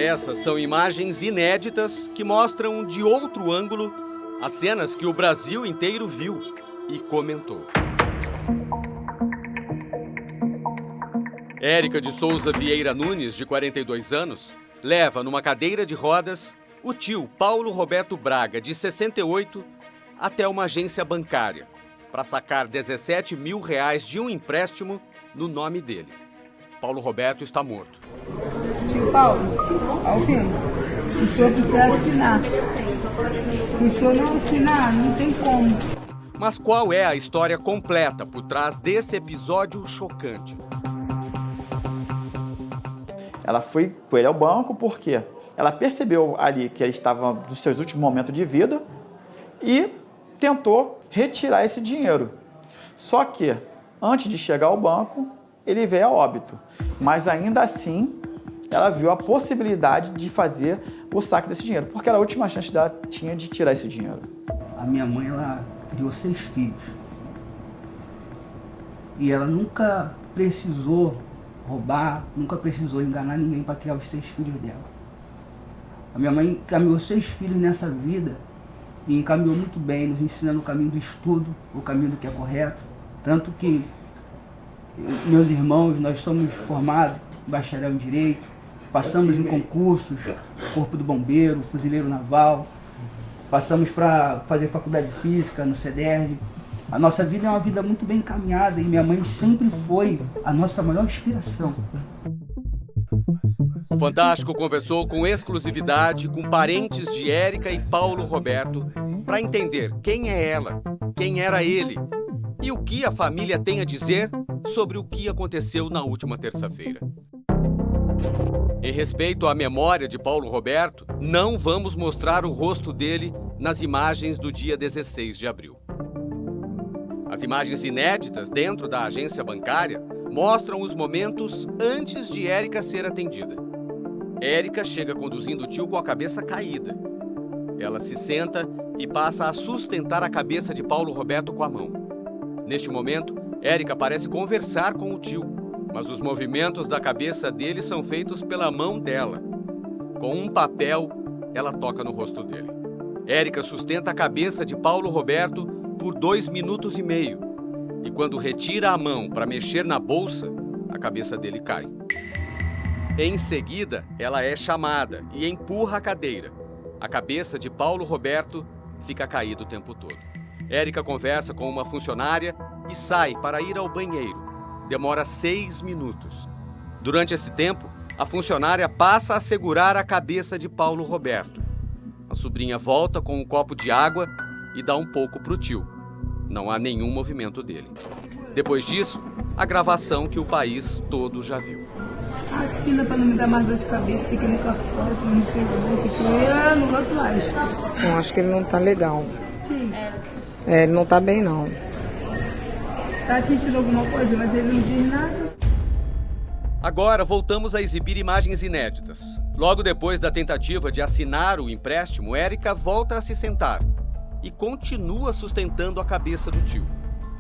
Essas são imagens inéditas que mostram de outro ângulo as cenas que o Brasil inteiro viu e comentou. Érica de Souza Vieira Nunes, de 42 anos, leva numa cadeira de rodas o tio Paulo Roberto Braga, de 68, até uma agência bancária para sacar R$17 mil de um empréstimo no nome dele. Paulo Roberto está morto. Tio Paulo, ao filho, o senhor precisa assinar. Se o senhor não assinar, não tem como. Mas qual é a história completa por trás desse episódio chocante? Ela foi com ele ao banco porque ela percebeu ali que ele estava nos seus últimos momentos de vida e tentou retirar esse dinheiro. Só que, antes de chegar ao banco, ele veio a óbito. Mas ainda assim, ela viu a possibilidade de fazer o saque desse dinheiro, porque era a última chance dela tinha de tirar esse dinheiro. A minha mãe, ela criou 6 filhos. E ela nunca precisou roubar, nunca precisou enganar ninguém para criar os 6 filhos dela. A minha mãe encaminhou 6 filhos nessa vida e encaminhou muito bem, nos ensinando o caminho do estudo, o caminho do que é correto. Tanto que meus irmãos, nós somos formados em bacharel em Direito, passamos em concursos, Corpo do Bombeiro, Fuzileiro Naval, passamos para fazer faculdade de Física no CEDERJ. A nossa vida é uma vida muito bem encaminhada e minha mãe sempre foi a nossa maior inspiração. O Fantástico conversou com exclusividade com parentes de Érica e Paulo Roberto para entender quem é ela, quem era ele e o que a família tem a dizer sobre o que aconteceu na última terça-feira. Em respeito à memória de Paulo Roberto, não vamos mostrar o rosto dele nas imagens do dia 16 de abril. As imagens inéditas dentro da agência bancária mostram os momentos antes de Érica ser atendida. Érica chega conduzindo o tio com a cabeça caída. Ela se senta e passa a sustentar a cabeça de Paulo Roberto com a mão. Neste momento, Érica parece conversar com o tio, mas os movimentos da cabeça dele são feitos pela mão dela. Com um papel, ela toca no rosto dele. Érica sustenta a cabeça de Paulo Roberto por 2,5 minutos. E quando retira a mão para mexer na bolsa, a cabeça dele cai. Em seguida, ela é chamada e empurra a cadeira. A cabeça de Paulo Roberto fica caída o tempo todo. Érica conversa com uma funcionária e sai para ir ao banheiro. Demora 6 minutos. Durante esse tempo, a funcionária passa a segurar a cabeça de Paulo Roberto. A sobrinha volta com um copo de água e dá um pouco para o tio. Não há nenhum movimento dele. Depois disso, a gravação que o país todo já viu. Assina para não me dar mais dor de cabeça, fica no cartório, não sei o que eu não gosto mais. Eu acho que ele não tá legal. Sim. Ele não tá bem, não. Tá assistindo alguma coisa, mas ele não diz nada. Agora voltamos a exibir imagens inéditas. Logo depois da tentativa de assinar o empréstimo, Érica volta a se sentar e continua sustentando a cabeça do tio.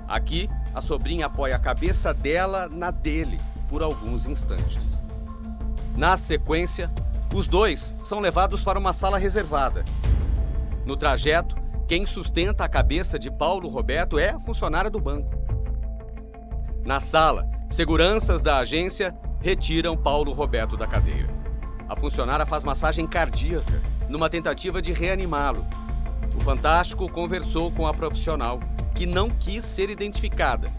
Aqui, a sobrinha apoia a cabeça dela na dele por alguns instantes. Na sequência, os dois são levados para uma sala reservada. No trajeto, quem sustenta a cabeça de Paulo Roberto é a funcionária do banco. Na sala, seguranças da agência retiram Paulo Roberto da cadeira. A funcionária faz massagem cardíaca, numa tentativa de reanimá-lo. O Fantástico conversou com a profissional, que não quis ser identificada,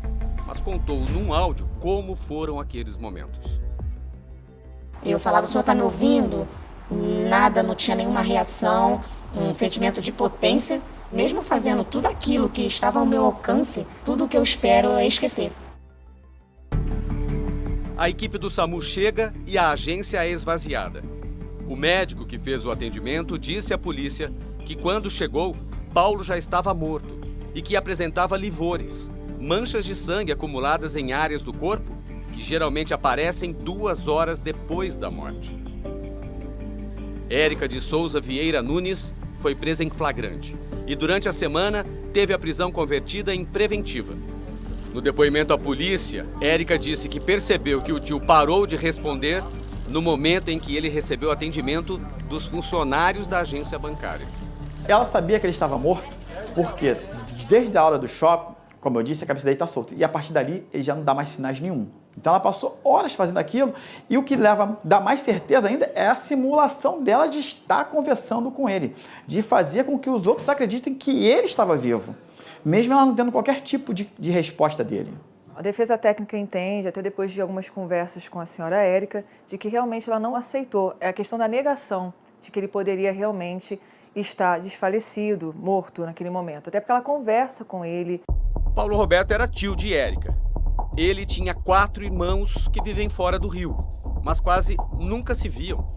mas contou num áudio como foram aqueles momentos. Eu falava, o senhor está me ouvindo? Nada, não tinha nenhuma reação, um sentimento de potência, mesmo fazendo tudo aquilo que estava ao meu alcance, tudo o que eu espero é esquecer. A equipe do SAMU chega e a agência é esvaziada. O médico que fez o atendimento disse à polícia que quando chegou, Paulo já estava morto e que apresentava livores, manchas de sangue acumuladas em áreas do corpo que geralmente aparecem 2 horas depois da morte. Érica de Souza Vieira Nunes foi presa em flagrante e durante a semana teve a prisão convertida em preventiva. No depoimento à polícia, Érica disse que percebeu que o tio parou de responder no momento em que ele recebeu atendimento dos funcionários da agência bancária. Ela sabia que ele estava morto porque, desde a hora do shopping, como eu disse, a cabeça dele está solta. E a partir dali, ele já não dá mais sinais nenhum. Então ela passou horas fazendo aquilo e o que dá mais certeza ainda é a simulação dela de estar conversando com ele, de fazer com que os outros acreditem que ele estava vivo, mesmo ela não tendo qualquer tipo de resposta dele. A defesa técnica entende, até depois de algumas conversas com a senhora Érica, de que realmente ela não aceitou. É a questão da negação de que ele poderia realmente estar desfalecido, morto naquele momento. Até porque ela conversa com ele. Paulo Roberto era tio de Érica. Ele tinha 4 irmãos que vivem fora do Rio, mas quase nunca se viam.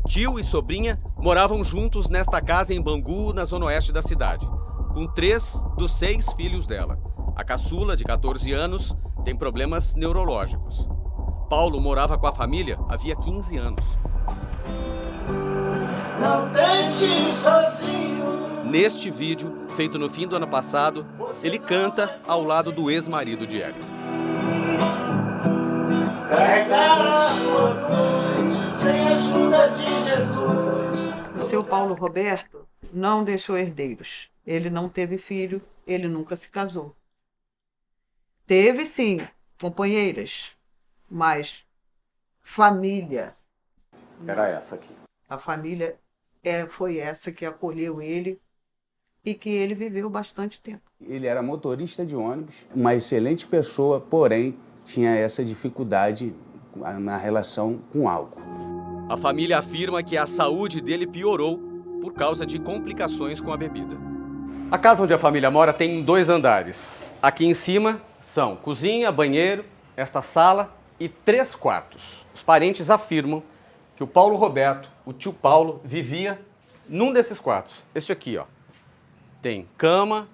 Tio e sobrinha moravam juntos nesta casa em Bangu, na zona oeste da cidade, com 3 dos 6 filhos dela. A caçula, de 14 anos, tem problemas neurológicos. Paulo morava com a família havia 15 anos. Não tente sozinho. Neste vídeo, feito no fim do ano passado, ele canta ao lado do ex-marido de Érica. Carregar a sua noite sem a ajuda de Jesus. O seu Paulo Roberto não deixou herdeiros. Ele não teve filho, ele nunca se casou. Teve, sim, companheiras, mas família. Era essa aqui. A família foi essa que acolheu ele e que ele viveu bastante tempo. Ele era motorista de ônibus, uma excelente pessoa, porém tinha essa dificuldade na relação com álcool. A família afirma que a saúde dele piorou por causa de complicações com a bebida. A casa onde a família mora tem 2 andares. Aqui em cima são cozinha, banheiro, esta sala e 3 quartos. Os parentes afirmam que o Paulo Roberto, o tio Paulo, vivia num desses quartos. Este aqui, ó. Tem cama,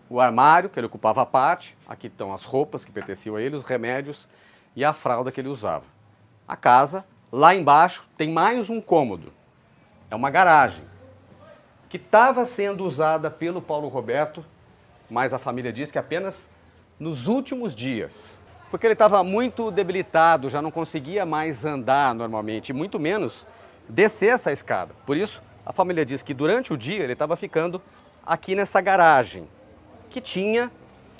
o armário, que ele ocupava a parte. Aqui estão as roupas que pertenciam a ele, os remédios e a fralda que ele usava. A casa, lá embaixo, tem mais um cômodo. É uma garagem que estava sendo usada pelo Paulo Roberto, mas a família diz que apenas nos últimos dias. Porque ele estava muito debilitado, já não conseguia mais andar normalmente, e muito menos descer essa escada. Por isso, a família diz que durante o dia ele estava ficando aqui nessa garagem, que tinha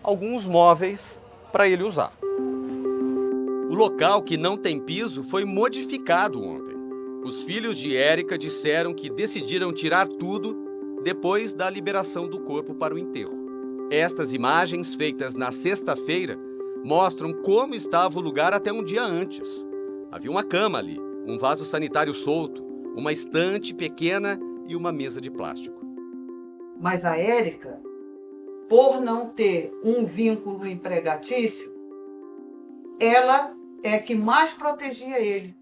alguns móveis para ele usar. O local, que não tem piso, foi modificado ontem. Os filhos de Érica disseram que decidiram tirar tudo depois da liberação do corpo para o enterro. Estas imagens, feitas na sexta-feira, mostram como estava o lugar até um dia antes. Havia uma cama ali, um vaso sanitário solto, uma estante pequena e uma mesa de plástico. Mas a Érica, por não ter um vínculo empregatício, ela é que mais protegia ele.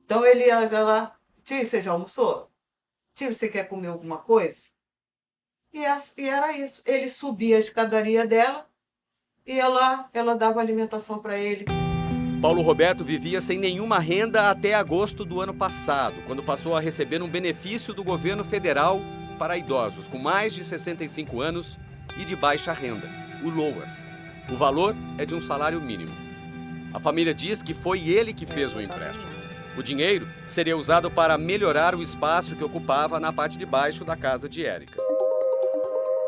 Então ele ia lá, tio, você já almoçou? Tio, você quer comer alguma coisa? E era isso. Ele subia a escadaria dela e ela dava alimentação para ele. Paulo Roberto vivia sem nenhuma renda até agosto do ano passado, quando passou a receber um benefício do governo federal para idosos com mais de 65 anos e de baixa renda, o LOAS. O valor é de um salário mínimo. A família diz que foi ele que fez o empréstimo. O dinheiro seria usado para melhorar o espaço que ocupava na parte de baixo da casa de Érica.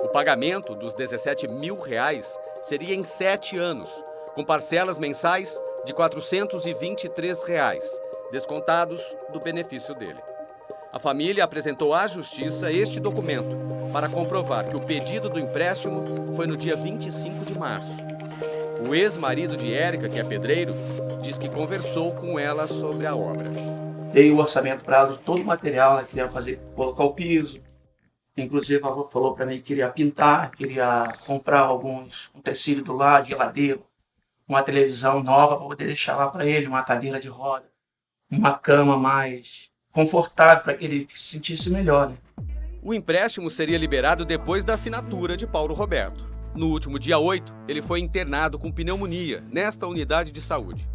O pagamento dos R$17 mil seria em 7 anos, com parcelas mensais de R$ 423, descontados do benefício dele. A família apresentou à Justiça este documento para comprovar que o pedido do empréstimo foi no dia 25 de março. O ex-marido de Érica, que é pedreiro, diz que conversou com ela sobre a obra. Dei o orçamento para ela de todo o material, ela queria colocar o piso. Inclusive, ela falou para mim que queria pintar, queria comprar um tecido do lado, geladeira, uma televisão nova para poder deixar lá para ele, uma cadeira de roda, uma cama mais confortável para que ele se sentisse melhor, né? O empréstimo seria liberado depois da assinatura de Paulo Roberto. No último dia 8, ele foi internado com pneumonia nesta unidade de saúde.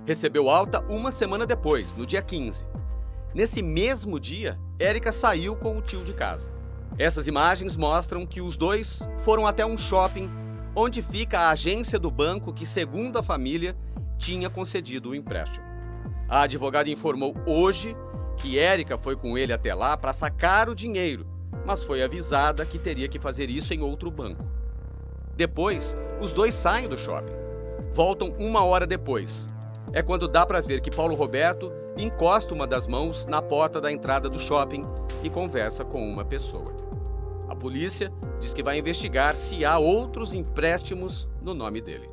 Recebeu alta uma semana depois, no dia 15. Nesse mesmo dia, Érica saiu com o tio de casa. Essas imagens mostram que os dois foram até um shopping onde fica a agência do banco que, segundo a família, tinha concedido o empréstimo. A advogada informou hoje que Érica foi com ele até lá para sacar o dinheiro, mas foi avisada que teria que fazer isso em outro banco. Depois, os dois saem do shopping. Voltam 1 hora depois. É quando dá para ver que Paulo Roberto encosta uma das mãos na porta da entrada do shopping e conversa com uma pessoa. A polícia diz que vai investigar se há outros empréstimos no nome dele.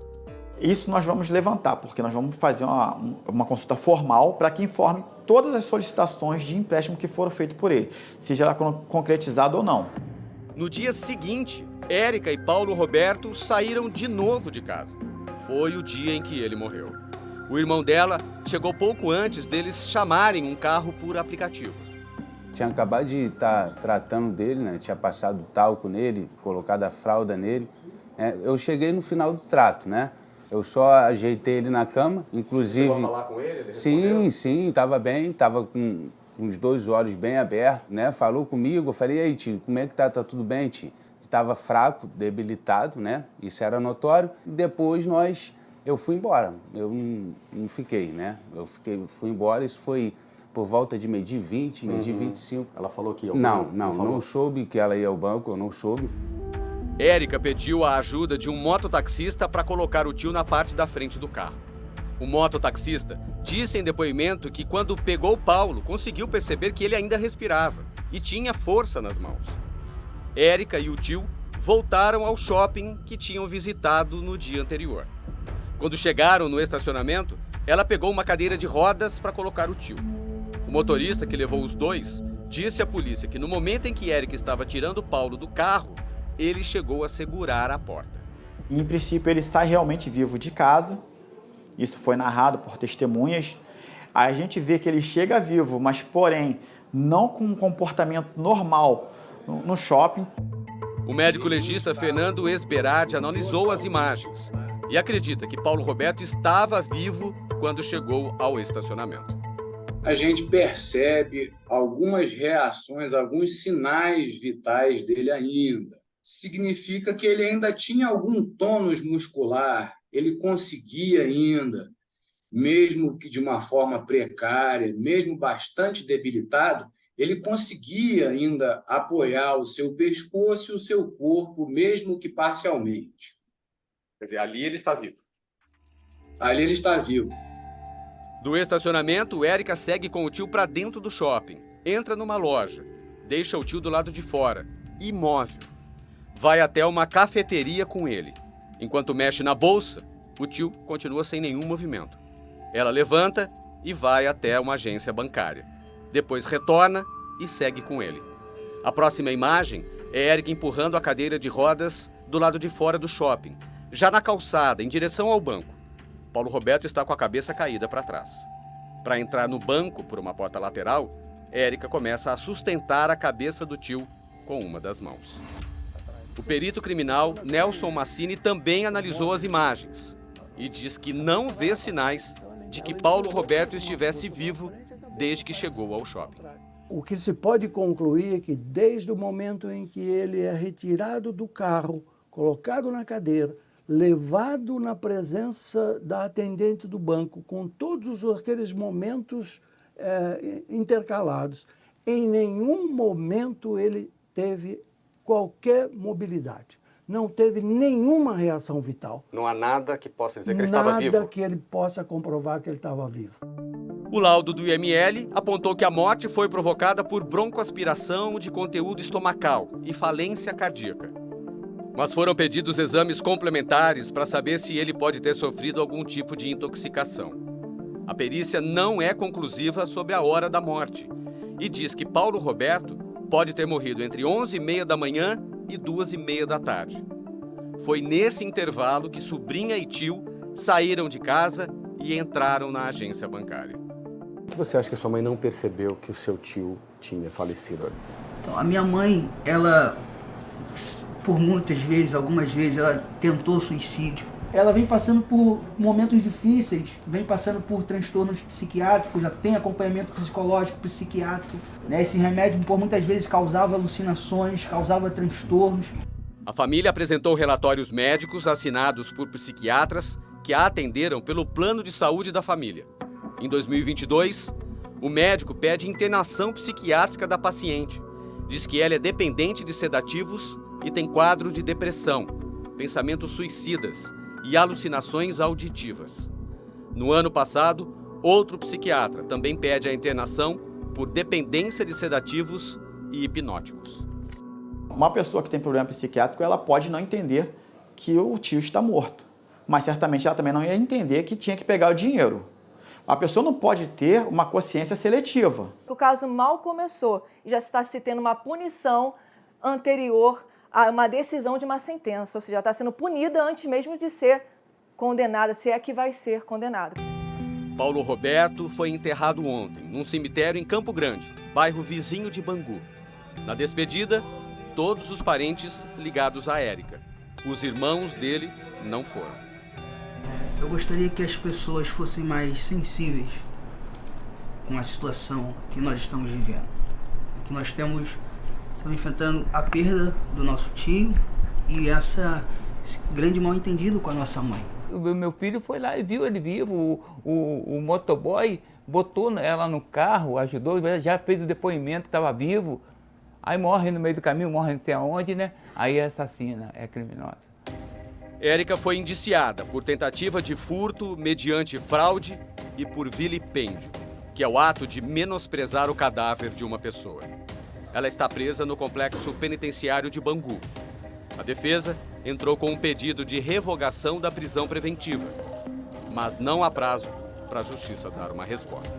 Isso nós vamos levantar, porque nós vamos fazer uma consulta formal para que informe todas as solicitações de empréstimo que foram feitas por ele, seja ela concretizada ou não. No dia seguinte, Érica e Paulo Roberto saíram de novo de casa. Foi o dia em que ele morreu. O irmão dela chegou pouco antes deles chamarem um carro por aplicativo. Tinha acabado de estar tratando dele, né? Tinha passado talco nele, colocado a fralda nele. Eu cheguei no final do trato, né? Eu só ajeitei ele na cama, inclusive... Você chegou a falar com ele? Ele sim, estava bem, estava com os 2 olhos bem abertos, né? Falou comigo, eu falei, e aí, tio, como é que tá? Tá tudo bem, tio? Estava fraco, debilitado, né? Isso era notório. E depois eu fui embora, eu não fiquei, né? Fui embora, isso foi por volta de meio-dia 20, meio-dia 25. Ela falou que ia ao banco? Não, não soube que ela ia ao banco, eu não soube. Érica pediu a ajuda de um mototaxista para colocar o tio na parte da frente do carro. O mototaxista disse em depoimento que quando pegou Paulo, conseguiu perceber que ele ainda respirava e tinha força nas mãos. Érica e o tio voltaram ao shopping que tinham visitado no dia anterior. Quando chegaram no estacionamento, ela pegou uma cadeira de rodas para colocar o tio. O motorista que levou os dois disse à polícia que no momento em que Érica estava tirando Paulo do carro, ele chegou a segurar a porta. E, em princípio, ele sai realmente vivo de casa. Isso foi narrado por testemunhas. Aí a gente vê que ele chega vivo, mas, porém, não com um comportamento normal no shopping. O médico legista Fernando Esberardi analisou as imagens e acredita que Paulo Roberto estava vivo quando chegou ao estacionamento. A gente percebe algumas reações, alguns sinais vitais dele ainda. Significa que ele ainda tinha algum tônus muscular, ele conseguia ainda, mesmo que de uma forma precária, mesmo bastante debilitado, ele conseguia ainda apoiar o seu pescoço e o seu corpo, mesmo que parcialmente. Quer dizer, ali ele está vivo. Ali ele está vivo. Do estacionamento, Érica segue com o tio para dentro do shopping, entra numa loja, deixa o tio do lado de fora, imóvel. Vai até uma cafeteria com ele. Enquanto mexe na bolsa, o tio continua sem nenhum movimento. Ela levanta e vai até uma agência bancária. Depois retorna e segue com ele. A próxima imagem é Érica empurrando a cadeira de rodas do lado de fora do shopping, já na calçada, em direção ao banco. Paulo Roberto está com a cabeça caída para trás. Para entrar no banco por uma porta lateral, Érica começa a sustentar a cabeça do tio com uma das mãos. O perito criminal Nelson Massini também analisou as imagens e diz que não vê sinais de que Paulo Roberto estivesse vivo desde que chegou ao shopping. O que se pode concluir é que desde o momento em que ele é retirado do carro, colocado na cadeira, levado na presença da atendente do banco, com todos aqueles momentos intercalados, em nenhum momento ele teve qualquer mobilidade. Não teve nenhuma reação vital. Não há nada que possa dizer que ele estava vivo? Nada que ele possa comprovar que ele estava vivo. O laudo do IML apontou que a morte foi provocada por broncoaspiração de conteúdo estomacal e falência cardíaca. Mas foram pedidos exames complementares para saber se ele pode ter sofrido algum tipo de intoxicação. A perícia não é conclusiva sobre a hora da morte e diz que Paulo Roberto pode ter morrido entre 11h30 da manhã e 2h30 da tarde. Foi nesse intervalo que sobrinha e tio saíram de casa e entraram na agência bancária. Por que você acha que sua mãe não percebeu que o seu tio tinha falecido ali? Então, a minha mãe, ela, por muitas vezes, algumas vezes, ela tentou suicídio. Ela vem passando por momentos difíceis, vem passando por transtornos psiquiátricos, já tem acompanhamento psicológico, psiquiátrico. Né? Esse remédio, por muitas vezes, causava alucinações, causava transtornos. A família apresentou relatórios médicos assinados por psiquiatras que a atenderam pelo plano de saúde da família. Em 2022, o médico pede internação psiquiátrica da paciente. Diz que ela é dependente de sedativos e tem quadro de depressão, pensamentos suicidas e alucinações auditivas. No ano passado, outro psiquiatra também pede a internação por dependência de sedativos e hipnóticos. Uma pessoa que tem problema psiquiátrico, ela pode não entender que o tio está morto, mas certamente ela também não ia entender que tinha que pegar o dinheiro. A pessoa não pode ter uma consciência seletiva. O caso mal começou e já está se tendo uma punição anterior a uma decisão de uma sentença, ou seja, já está sendo punida antes mesmo de ser condenada, se é que vai ser condenada. Paulo Roberto foi enterrado ontem, num cemitério em Campo Grande, bairro vizinho de Bangu. Na despedida, todos os parentes ligados a Érica. Os irmãos dele não foram. Eu gostaria que as pessoas fossem mais sensíveis com a situação que nós estamos vivendo. Que nós estamos enfrentando a perda do nosso tio e esse grande mal-entendido com a nossa mãe. O meu filho foi lá e viu ele vivo, o motoboy botou ela no carro, ajudou, já fez o depoimento que estava vivo, aí morre no meio do caminho, morre não sei aonde, né? Aí é assassina, é criminosa. Érica foi indiciada por tentativa de furto mediante fraude e por vilipêndio, que é o ato de menosprezar o cadáver de uma pessoa. Ela está presa no complexo penitenciário de Bangu. A defesa entrou com um pedido de revogação da prisão preventiva, mas não há prazo para a justiça dar uma resposta.